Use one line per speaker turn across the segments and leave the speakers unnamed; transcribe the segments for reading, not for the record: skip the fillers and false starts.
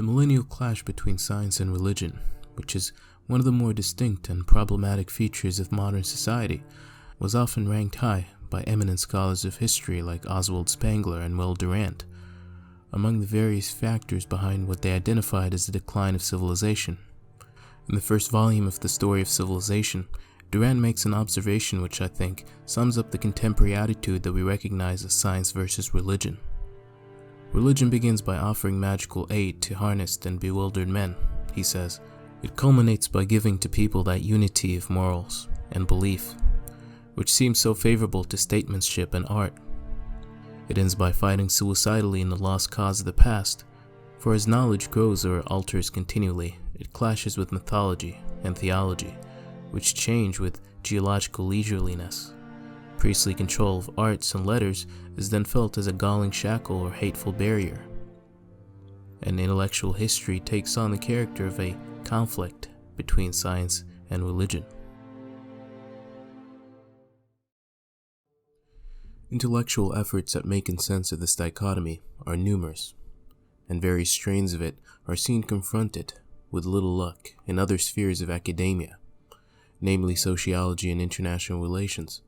The millennial clash between science and religion, which is one of the more distinct and problematic features of modern society, was often ranked high by eminent scholars of history like Oswald Spengler and Will Durant, among the various factors behind what they identified as the decline of civilization. In the first volume of The Story of Civilization, Durant makes an observation which I think sums up the contemporary attitude that we recognize as science versus religion. Religion begins by offering magical aid to harnessed and bewildered men, he says. It culminates by giving to people that unity of morals and belief, which seems so favorable to statesmanship and art. It ends by fighting suicidally in the lost cause of the past, for as knowledge grows or alters continually, it clashes with mythology and theology, which change with geological leisureliness. Priestly control of arts and letters is then felt as a galling shackle or hateful barrier. And intellectual history takes on the character of a conflict between science and religion. Intellectual efforts at making sense of this dichotomy are numerous, and various strains of it are seen confronted, with little luck, in other spheres of academia, namely sociology and international relations,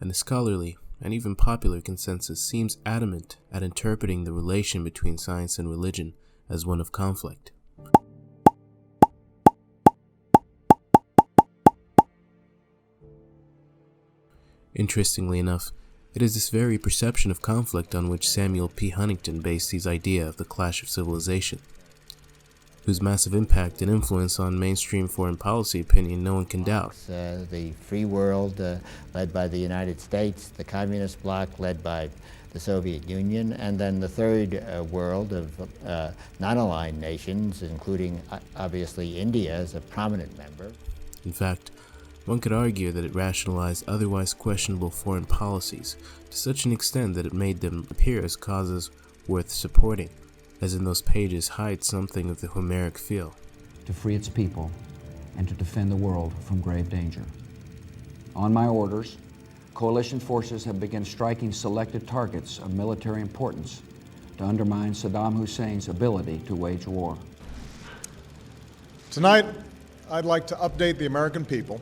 and the scholarly and even popular consensus seems adamant at interpreting the relation between science and religion as one of conflict. Interestingly enough, it is this very perception of conflict on which Samuel P. Huntington based his idea of the clash of civilization, whose massive impact and influence on mainstream foreign policy opinion no one can doubt.
The free world led by the United States, the communist bloc led by the Soviet Union, and then the third world of non-aligned nations, including obviously India as a prominent member.
In fact, one could argue that it rationalized otherwise questionable foreign policies to such an extent that it made them appear as causes worth supporting, as in those pages hide something of the Homeric feel.
To free its people and to defend the world from grave danger. On my orders, coalition forces have begun striking selected targets of military importance to undermine Saddam Hussein's ability to wage war.
Tonight, I'd like to update the American people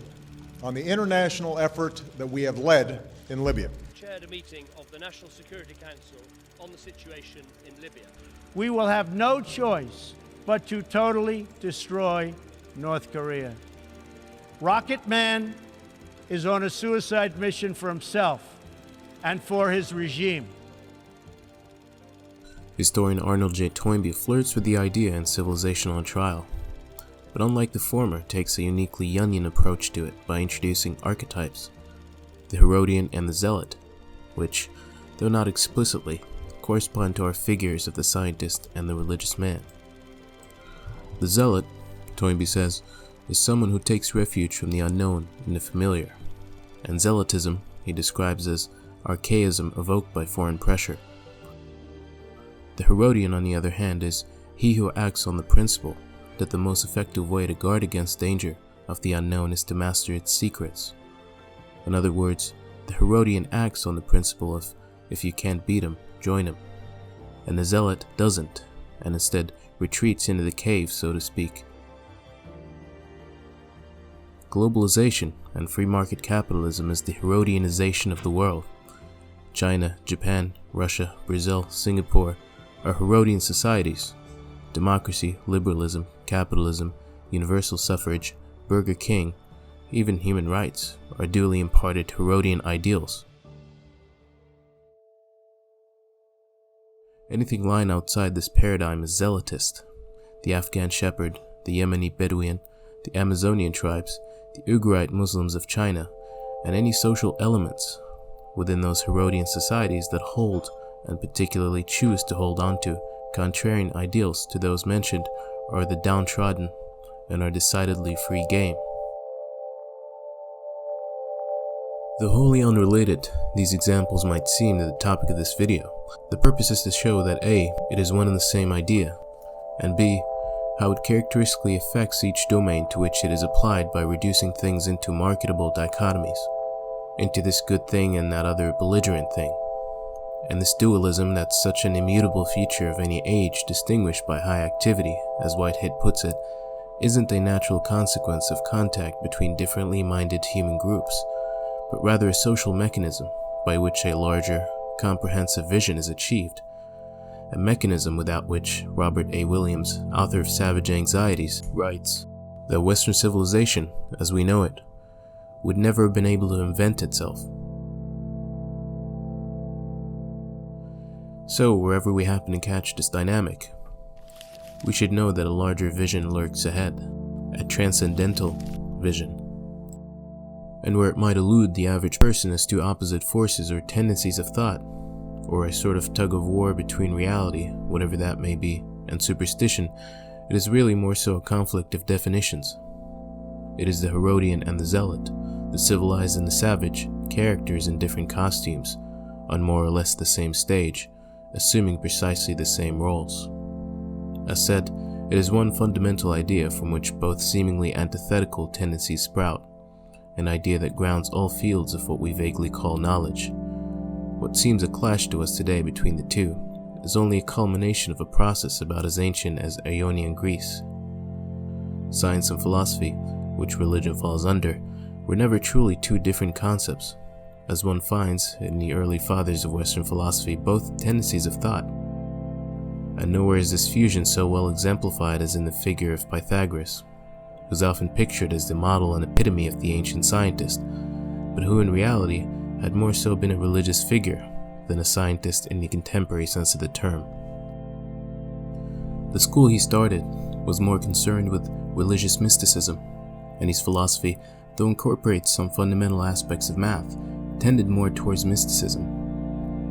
on the international effort that we have led in Libya.
Chaired a meeting of the National Security Council on the situation in Libya.
We will have no choice but to totally destroy North Korea. Rocket Man is on a suicide mission for himself and for his regime.
Historian Arnold J. Toynbee flirts with the idea in Civilization on Trial, but unlike the former, takes a uniquely Jungian approach to it by introducing archetypes, the Herodian and the Zealot, which, though not explicitly, correspond to our figures of the scientist and the religious man. The Zealot, Toynbee says, is someone who takes refuge from the unknown in the familiar, and Zealotism he describes as archaism evoked by foreign pressure. The Herodian, on the other hand, is he who acts on the principle that the most effective way to guard against danger of the unknown is to master its secrets. In other words, the Herodian acts on the principle of, if you can't beat him, join him. And the Zealot doesn't, and instead retreats into the cave, so to speak. Globalization and free market capitalism is the Herodianization of the world. China, Japan, Russia, Brazil, Singapore are Herodian societies. Democracy, liberalism, capitalism, universal suffrage, Burger King, even human rights are duly imparted Herodian ideals. Anything lying outside this paradigm is zealotist. The Afghan shepherd, the Yemeni Bedouin, the Amazonian tribes, the Uigurite Muslims of China, and any social elements within those Herodian societies that hold, and particularly choose to hold on to, contrarian ideals to those mentioned are the downtrodden and are decidedly free game. Though wholly unrelated, these examples might seem to the topic of this video. The purpose is to show that A, it is one and the same idea, and B, how it characteristically affects each domain to which it is applied by reducing things into marketable dichotomies, into this good thing and that other belligerent thing. And this dualism that's such an immutable feature of any age distinguished by high activity, as Whitehead puts it, isn't a natural consequence of contact between differently minded human groups, but rather a social mechanism by which a larger, comprehensive vision is achieved, a mechanism without which Robert A. Williams, author of Savage Anxieties, writes that Western civilization, as we know it, would never have been able to invent itself. So, wherever we happen to catch this dynamic, we should know that a larger vision lurks ahead, a transcendental vision. And where it might elude the average person as two opposite forces or tendencies of thought, or a sort of tug of war between reality, whatever that may be, and superstition, it is really more so a conflict of definitions. It is the Herodian and the Zealot, the civilized and the savage, characters in different costumes, on more or less the same stage, assuming precisely the same roles. As said, it is one fundamental idea from which both seemingly antithetical tendencies sprout, an idea that grounds all fields of what we vaguely call knowledge. What seems a clash to us today between the two is only a culmination of a process about as ancient as Ionian Greece. Science and philosophy, which religion falls under, were never truly two different concepts, as one finds in the early fathers of Western philosophy both tendencies of thought. And nowhere is this fusion so well exemplified as in the figure of Pythagoras, who is often pictured as the model and epitome of the ancient scientist, but who in reality had more so been a religious figure than a scientist in the contemporary sense of the term. The school he started was more concerned with religious mysticism, and his philosophy, though incorporates some fundamental aspects of math, tended more towards mysticism.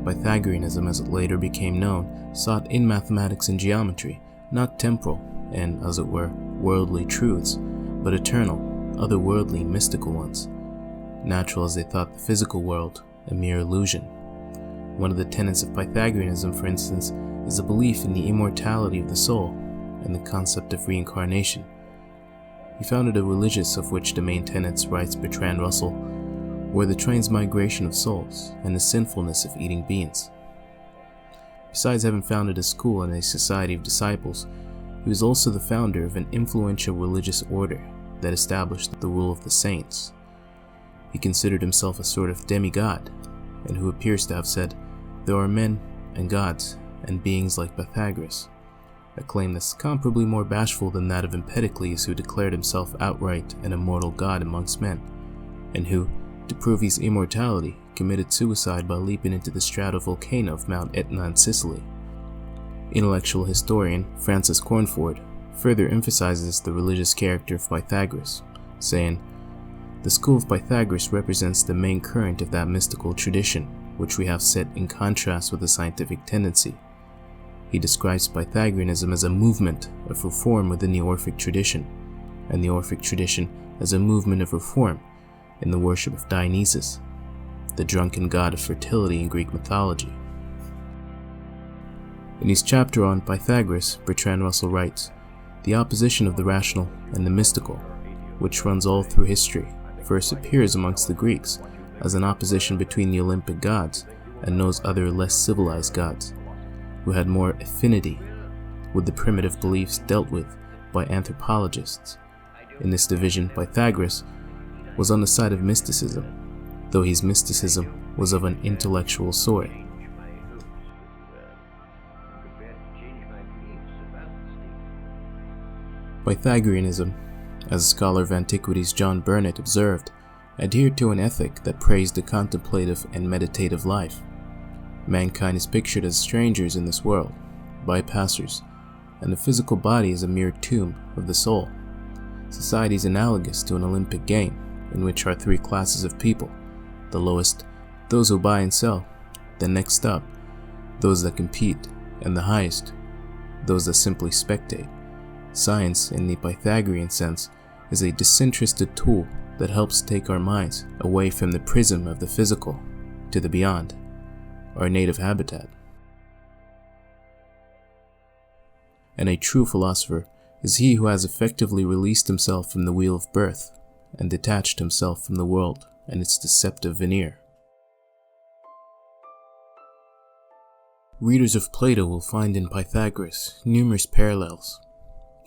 Pythagoreanism, as it later became known, sought in mathematics and geometry, not temporal and, as it were, worldly truths, but eternal, otherworldly, mystical ones. Natural as they thought the physical world, a mere illusion. One of the tenets of Pythagoreanism, for instance, is a belief in the immortality of the soul and the concept of reincarnation. He founded a religious of which the main tenets, writes Bertrand Russell, were the transmigration of souls and the sinfulness of eating beans. Besides having founded a school and a society of disciples, he was also the founder of an influential religious order that established the rule of the saints. He considered himself a sort of demigod, and who appears to have said, "There are men and gods and beings like Pythagoras," a claim that's comparably more bashful than that of Empedocles, who declared himself outright an immortal god amongst men, and who, to prove his immortality, committed suicide by leaping into the stratovolcano of Mount Etna in Sicily. Intellectual historian Francis Cornford further emphasizes the religious character of Pythagoras, saying, "The school of Pythagoras represents the main current of that mystical tradition, which we have set in contrast with the scientific tendency." He describes Pythagoreanism as a movement of reform within the Orphic tradition, and the Orphic tradition as a movement of reform in the worship of Dionysus, the drunken god of fertility in Greek mythology. In his chapter on Pythagoras, Bertrand Russell writes, "The opposition of the rational and the mystical, which runs all through history, first appears amongst the Greeks as an opposition between the Olympic gods and those other less civilized gods, who had more affinity with the primitive beliefs dealt with by anthropologists. In this division, Pythagoras was on the side of mysticism, though his mysticism was of an intellectual sort." Pythagoreanism, as scholar of antiquities John Burnet observed, adhered to an ethic that praised the contemplative and meditative life. Mankind is pictured as strangers in this world, bypassers, and the physical body is a mere tomb of the soul. Society is analogous to an Olympic game, in which are three classes of people: the lowest, those who buy and sell; the next up, those that compete; and the highest, those that simply spectate. Science, in the Pythagorean sense, is a disinterested tool that helps take our minds away from the prism of the physical to the beyond, our native habitat. And a true philosopher is he who has effectively released himself from the wheel of birth and detached himself from the world and its deceptive veneer. Readers of Plato will find in Pythagoras numerous parallels.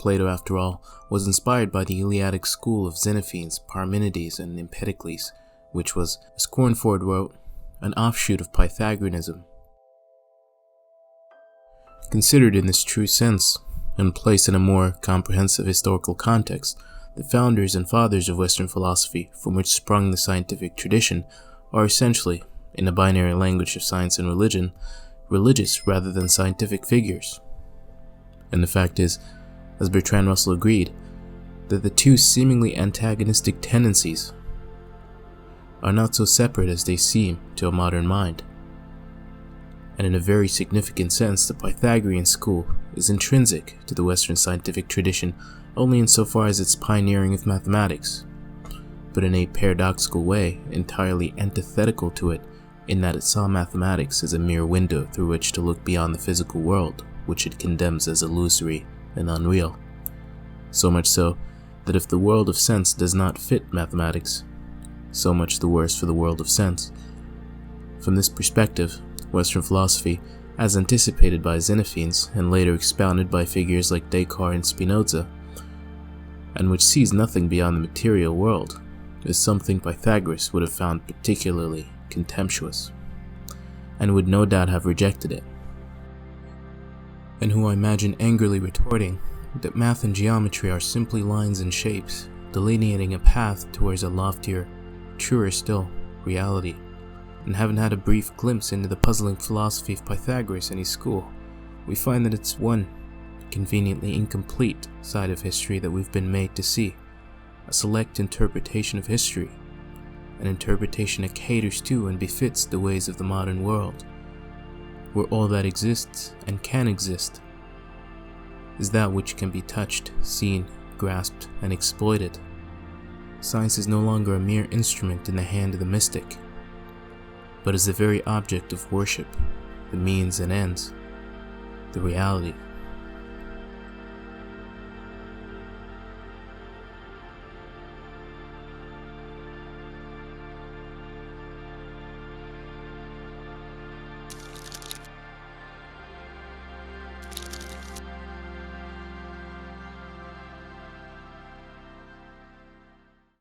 Plato, after all, was inspired by the Eleatic school of Xenophanes, Parmenides, and Empedocles, which was, as Cornford wrote, an offshoot of Pythagoreanism. Considered in this true sense, and placed in a more comprehensive historical context, the founders and fathers of Western philosophy, from which sprung the scientific tradition, are essentially, in the binary language of science and religion, religious rather than scientific figures. And the fact is, as Bertrand Russell agreed, that the two seemingly antagonistic tendencies are not so separate as they seem to a modern mind. And in a very significant sense, the Pythagorean school is intrinsic to the Western scientific tradition only insofar as its pioneering of mathematics, but in a paradoxical way entirely antithetical to it, in that it saw mathematics as a mere window through which to look beyond the physical world, which it condemns as illusory and unreal. So much so that if the world of sense does not fit mathematics, so much the worse for the world of sense. From this perspective, Western philosophy, as anticipated by Xenophanes and later expounded by figures like Descartes and Spinoza, and which sees nothing beyond the material world, is something Pythagoras would have found particularly contemptuous, and would no doubt have rejected it, and who I imagine angrily retorting that math and geometry are simply lines and shapes, delineating a path towards a loftier, truer still, reality, and having had a brief glimpse into the puzzling philosophy of Pythagoras and his school, we find that it's one conveniently incomplete side of history that we've been made to see, a select interpretation of history, an interpretation that caters to and befits the ways of the modern world, where all that exists and can exist is that which can be touched, seen, grasped, and exploited. Science is no longer a mere instrument in the hand of the mystic, but is the very object of worship, the means and ends, the reality.